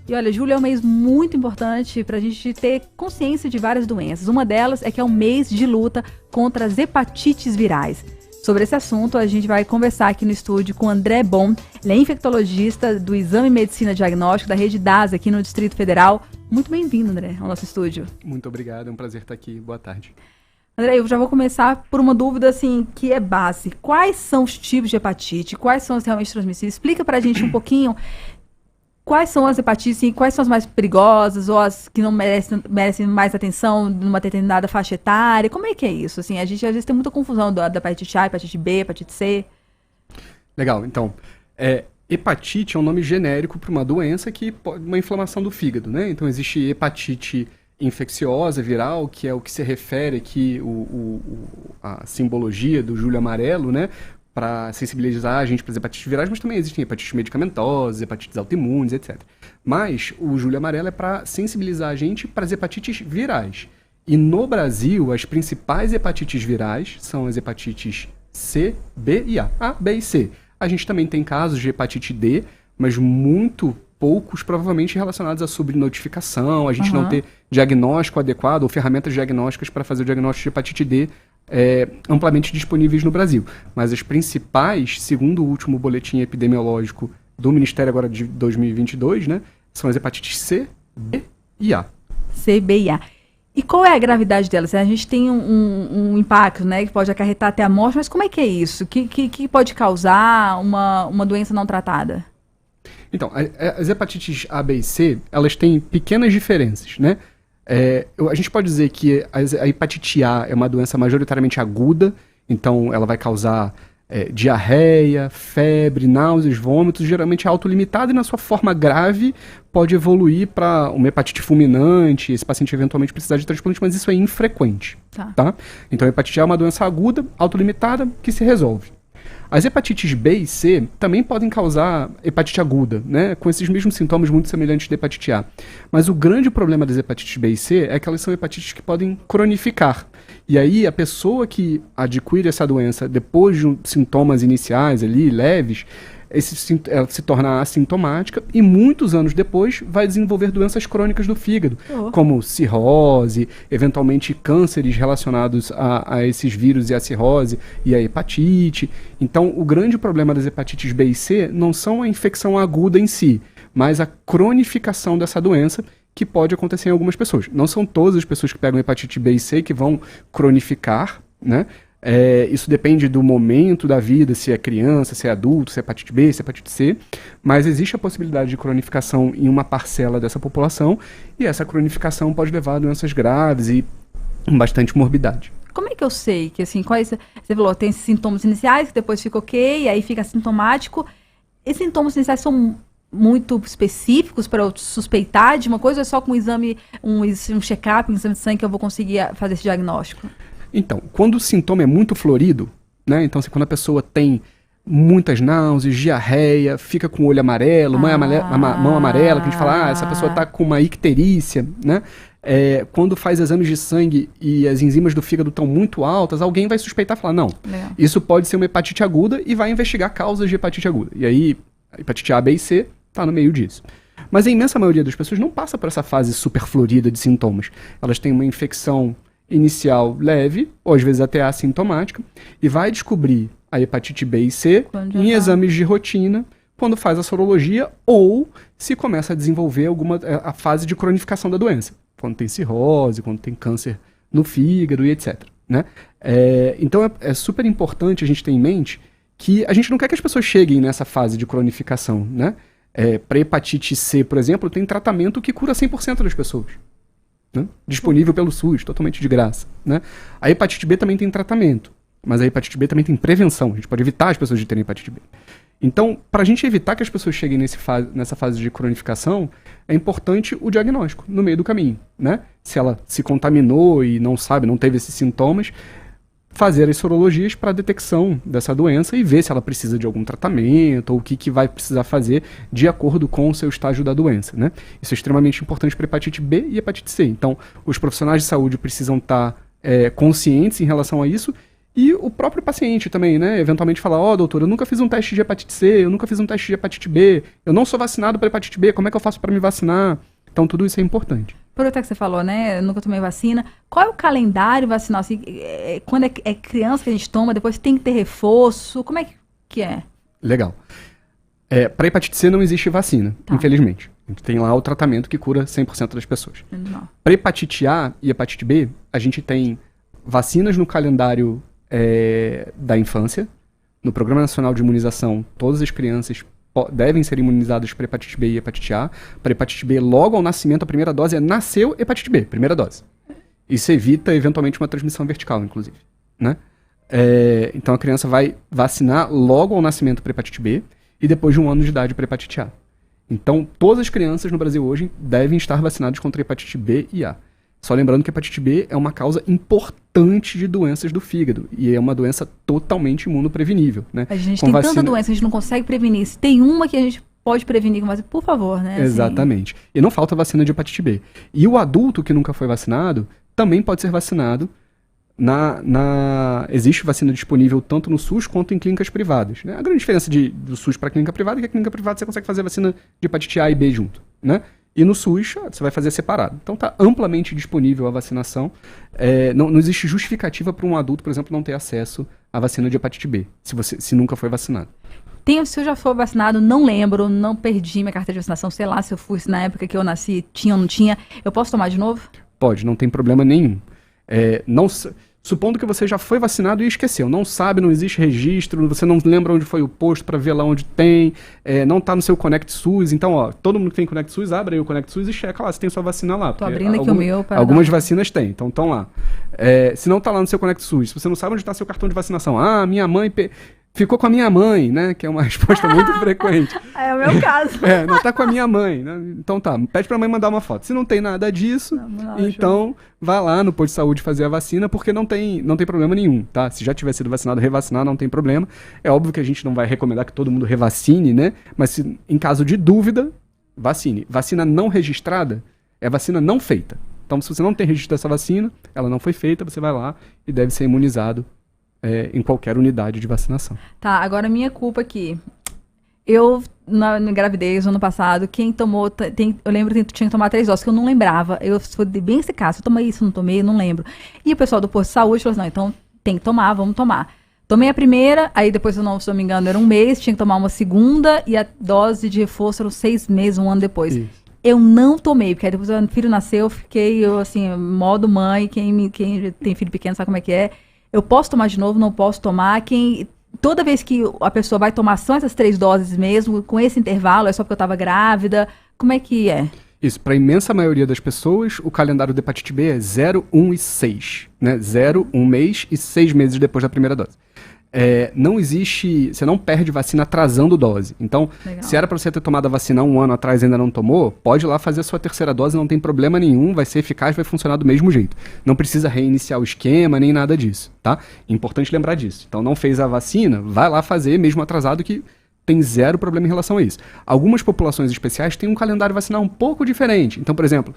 E olha, julho é um mês muito importante para a gente ter consciência de várias doenças. Uma delas é que é um mês de luta contra as hepatites virais. Sobre esse assunto, a gente vai conversar aqui no estúdio com André Bon. Ele é infectologista do Exame Medicina Diagnóstico da Rede DAS aqui no Distrito Federal. Muito bem-vindo, André, ao nosso estúdio. Muito obrigado, é um prazer estar aqui. Boa tarde. André, eu já vou começar por uma dúvida assim, que é base. Quais são os tipos de hepatite? Quais são as realmente transmissíveis? Explica pra gente um pouquinho quais são as hepatites e quais são as mais perigosas ou as que não merecem mais atenção numa determinada faixa etária. Como é que é isso? Assim, a gente às vezes tem muita confusão da hepatite A, hepatite B, hepatite C. Legal, então, hepatite é um nome genérico para uma doença uma inflamação do fígado, né? Então existe hepatite infecciosa, viral, que é o que se refere aqui a simbologia do julho amarelo, né? Para sensibilizar a gente para as hepatites virais, mas também existem hepatites medicamentosas, hepatites autoimunes, etc. Mas o julho amarelo é para sensibilizar a gente para as hepatites virais. E no Brasil, as principais hepatites virais são as hepatites C, B e A. A, B e C. A gente também tem casos de hepatite D, mas muito poucos provavelmente relacionados à subnotificação, a gente não ter diagnóstico adequado ou ferramentas diagnósticas para fazer o diagnóstico de hepatite D amplamente disponíveis no Brasil. Mas as principais, segundo o último boletim epidemiológico do Ministério agora de 2022, né, são as hepatites C, B e A. C, B e A. E qual é a gravidade delas? A gente tem um impacto, né, que pode acarretar até a morte, mas como é que é isso? Que pode causar uma doença não tratada? Então, as hepatites A, B e C, elas têm pequenas diferenças, né? A gente pode dizer que a hepatite A é uma doença majoritariamente aguda, então ela vai causar diarreia, febre, náuseas, vômitos, geralmente é autolimitada e na sua forma grave pode evoluir para uma hepatite fulminante, esse paciente eventualmente precisar de transplante, mas isso é infrequente. Tá? Então a hepatite A é uma doença aguda, autolimitada, que se resolve. As hepatites B e C também podem causar hepatite aguda, né, com esses mesmos sintomas muito semelhantes da hepatite A. Mas o grande problema das hepatites B e C é que elas são hepatites que podem cronificar. E aí a pessoa que adquire essa doença depois de sintomas iniciais ali, leves, ela se torna assintomática e muitos anos depois vai desenvolver doenças crônicas do fígado, como cirrose, eventualmente cânceres relacionados a esses vírus e a cirrose e a hepatite. Então, o grande problema das hepatites B e C não são a infecção aguda em si, mas a cronificação dessa doença que pode acontecer em algumas pessoas. Não são todas as pessoas que pegam hepatite B e C que vão cronificar, né? Isso depende do momento da vida, se é criança, se é adulto, se é hepatite B, se é hepatite C, mas existe a possibilidade de cronificação em uma parcela dessa população e essa cronificação pode levar a doenças graves e bastante morbidade. Como é que eu sei que, assim, você falou, tem esses sintomas iniciais que depois fica ok, aí fica assintomático. Esses sintomas iniciais são muito específicos para eu suspeitar de uma coisa ou é só com um exame, um check-up, um exame de sangue que eu vou conseguir fazer esse diagnóstico? Então, quando o sintoma é muito florido, né? Então, quando a pessoa tem muitas náuseas, diarreia, fica com o olho amarelo, mão amarela, que a gente fala, essa pessoa está com uma icterícia, né? Quando faz exames de sangue e as enzimas do fígado estão muito altas, alguém vai suspeitar e falar, não, isso pode ser uma hepatite aguda e vai investigar causas de hepatite aguda. E aí, a hepatite A, B e C está no meio disso. Mas a imensa maioria das pessoas não passa por essa fase super florida de sintomas. Elas têm uma infecção inicial leve, ou às vezes até assintomática, e vai descobrir a hepatite B e C em exames de rotina, quando faz a sorologia, ou se começa a desenvolver a fase de cronificação da doença, quando tem cirrose, quando tem câncer no fígado e etc. Né? Então é super importante a gente ter em mente que a gente não quer que as pessoas cheguem nessa fase de cronificação. Né? Para hepatite C, por exemplo, tem tratamento que cura 100% das pessoas. Né? Disponível pelo SUS, totalmente de graça. Né? A hepatite B também tem tratamento, mas a hepatite B também tem prevenção. A gente pode evitar as pessoas de terem hepatite B. Então, para a gente evitar que as pessoas cheguem nessa fase de cronificação, é importante o diagnóstico no meio do caminho. Né? Se ela se contaminou e não sabe, não teve esses sintomas, fazer as sorologias para a detecção dessa doença e ver se ela precisa de algum tratamento ou o que vai precisar fazer de acordo com o seu estágio da doença. Né? Isso é extremamente importante para hepatite B e hepatite C. Então, os profissionais de saúde precisam estar conscientes em relação a isso E o próprio paciente também, né? Eventualmente falar, ó, doutor, eu nunca fiz um teste de hepatite C, eu nunca fiz um teste de hepatite B, eu não sou vacinado para hepatite B, como é que eu faço para me vacinar? Então, tudo isso é importante. Aproveitar que você falou, né? Eu nunca tomei vacina. Qual é o calendário vacinal? Assim, quando é criança que a gente toma, depois tem que ter reforço. Como é que é? Legal. Para hepatite C não existe vacina, infelizmente. A gente tem lá o tratamento que cura 100% das pessoas. Para hepatite A e hepatite B, a gente tem vacinas no calendário da infância. No Programa Nacional de Imunização, todas as crianças devem ser imunizadas para hepatite B e hepatite A. Para hepatite B, logo ao nascimento, a primeira dose nasceu hepatite B, primeira dose. Isso evita, eventualmente, uma transmissão vertical, inclusive, né? Então, a criança vai vacinar logo ao nascimento para hepatite B e depois de 1 ano de idade para hepatite A. Então, todas as crianças no Brasil hoje devem estar vacinadas contra hepatite B e A. Só lembrando que a hepatite B é uma causa importante de doenças do fígado e é uma doença totalmente imunoprevenível, né? A gente tem tanta doença, a gente não consegue prevenir. Se tem uma que a gente pode prevenir com vacina, por favor, né? Exatamente. Assim. E não falta vacina de hepatite B. E o adulto que nunca foi vacinado também pode ser vacinado. Existe vacina disponível tanto no SUS quanto em clínicas privadas, né? A grande diferença do SUS para a clínica privada é que a clínica privada você consegue fazer vacina de hepatite A e B junto, né? E no SUS você vai fazer separado. Então está amplamente disponível a vacinação. Não existe justificativa para um adulto, por exemplo, não ter acesso à vacina de hepatite B, se nunca foi vacinado. Se eu já for vacinado, não lembro, não perdi minha carteira de vacinação, sei lá se eu fui na época que eu nasci, tinha ou não tinha, eu posso tomar de novo? Pode, não tem problema nenhum. Supondo que você já foi vacinado e esqueceu, não sabe, não existe registro, você não lembra onde foi o posto para ver lá onde tem, não está no seu Conect SUS, então, ó, todo mundo que tem Conect SUS, abre aí o Conect SUS e checa lá se tem sua vacina lá. Tô abrindo aqui o meu. Algumas vacinas tem, então estão lá. Se não está lá no seu Conect SUS, se você não sabe onde está seu cartão de vacinação, minha mãe ficou com a minha mãe, né, que é uma resposta muito frequente. É o meu caso. Não está com a minha mãe, né? Então pede para a mãe mandar uma foto. Se não tem nada disso, então vá lá no posto de saúde fazer a vacina, porque não tem problema nenhum, tá? Se já tiver sido vacinado, revacinar não tem problema. É óbvio que a gente não vai recomendar que todo mundo revacine, né? Mas em caso de dúvida, vacine. Vacina não registrada é vacina não feita. Então, se você não tem registro dessa vacina, ela não foi feita, você vai lá e deve ser imunizado em qualquer unidade de vacinação. Tá, agora minha culpa aqui. Eu, na gravidez, no ano passado, quem tomou, eu lembro que tinha que tomar 3 doses, que eu não lembrava. Eu fui bem esse caso, eu tomei isso, não tomei, não lembro. E o pessoal do posto de saúde falou assim, não, então tem que tomar, vamos tomar. Tomei a primeira, aí depois, se eu não me engano, era 1 mês, tinha que tomar uma segunda, e a dose de reforço era 6 meses, 1 ano depois. Isso. Eu não tomei, porque aí depois o filho nasceu, eu fiquei, modo mãe, quem tem filho pequeno sabe como é que é. Eu posso tomar de novo, não posso tomar. Toda vez que a pessoa vai tomar, são essas 3 doses mesmo, com esse intervalo, é só porque eu estava grávida? Como é que é? Isso, para a imensa maioria das pessoas, o calendário da hepatite B é 0, 1 e 6. Né? 0, 1 mês e 6 meses depois da primeira dose. Não existe, você não perde vacina atrasando dose. Então, legal. Se era para você ter tomado a vacina 1 ano atrás e ainda não tomou, pode ir lá fazer a sua 3ª dose, não tem problema nenhum, vai ser eficaz, vai funcionar do mesmo jeito. Não precisa reiniciar o esquema, nem nada disso, tá? Importante lembrar disso. Então, não fez a vacina, vai lá fazer, mesmo atrasado, que tem 0 problema em relação a isso. Algumas populações especiais têm um calendário vacinal um pouco diferente. Então, por exemplo,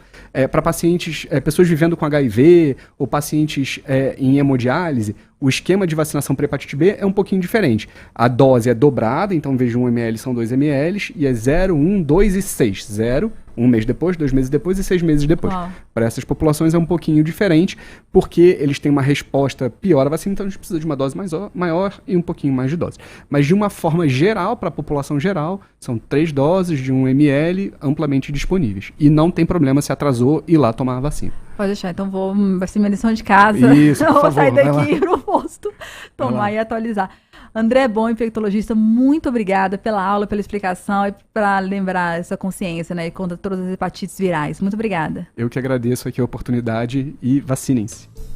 para pacientes, pessoas vivendo com HIV ou pacientes em hemodiálise, o esquema de vacinação para hepatite B é um pouquinho diferente. A dose é dobrada, então em vez de 1 ml são 2 ml, e é 0, 1, 2 e 6. 0, 1 mês depois, 2 meses depois e 6 meses depois. Para essas populações é um pouquinho diferente, porque eles têm uma resposta pior à vacina, então a gente precisa de uma dose maior e um pouquinho mais de dose. Mas de uma forma geral, para a população geral, são 3 doses de 1 ml amplamente disponíveis. E não tem problema se atrasou ir lá tomar a vacina. Pode deixar, então vai ser minha lição de casa. Isso, por favor, vou sair daqui pro posto, tomar e atualizar. André Bon, infectologista, muito obrigada pela aula, pela explicação e para lembrar essa consciência, né, contra todas as hepatites virais. Muito obrigada. Eu que agradeço aqui a oportunidade e vacinem-se.